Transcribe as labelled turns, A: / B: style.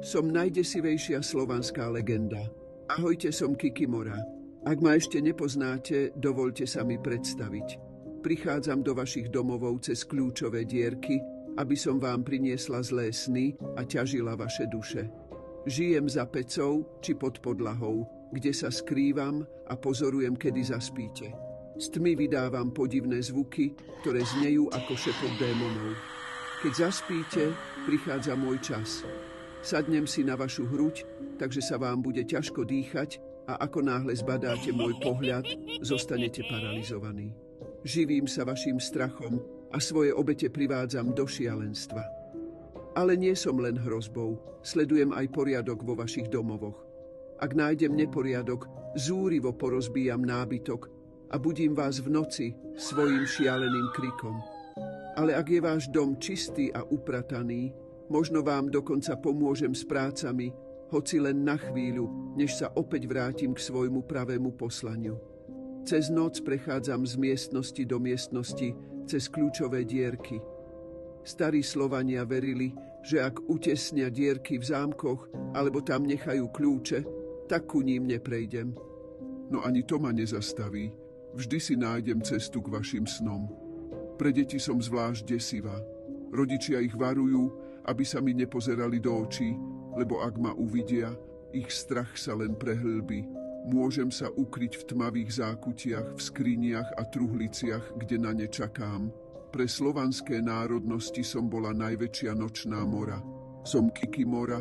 A: Som najdesivejšia slovanská legenda. Ahojte, som Kikimora. Ak ma ešte nepoznáte, dovoľte sa mi predstaviť. Prichádzam do vašich domovov cez kľúčové dierky, aby som vám priniesla zlé sny a ťažila vaše duše. Žijem za pecou či pod podlahou, kde sa skrývam a pozorujem, kedy zaspíte. Z tmy vydávam podivné zvuky, ktoré znejú ako šepot démonov. Keď zaspíte, prichádza môj čas. Sadnem si na vašu hruď, takže sa vám bude ťažko dýchať a ako náhle zbadáte môj pohľad, zostanete paralizovaní. Živím sa vašim strachom a svoje obete privádzam do šialenstva. Ale nie som len hrozbou, sledujem aj poriadok vo vašich domovoch. Ak nájdem neporiadok, zúrivo porozbíjam nábytok a budím vás v noci svojim šialeným krikom. Ale ak je váš dom čistý a uprataný, možno vám dokonca pomôžem s prácami, hoci len na chvíľu, než sa opäť vrátim k svojmu pravému poslaniu. Cez noc prechádzam z miestnosti do miestnosti cez kľúčové dierky. Starí Slovania verili, že ak utesnia dierky v zámkoch alebo tam nechajú kľúče, tak ku ním neprejdem.
B: No ani to ma nezastaví. Vždy si nájdem cestu k vašim snom. Pre deti som zvlášť desivá. Rodičia ich varujú, aby sa mi nepozerali do očí, lebo ak ma uvidia, ich strach sa len prehlbí. Môžem sa ukryť v tmavých zákutiach, v skriniach a truhliciach, kde na ne čakám. Pre slovanské národnosti som bola najväčšia nočná mora. Som Kikimora,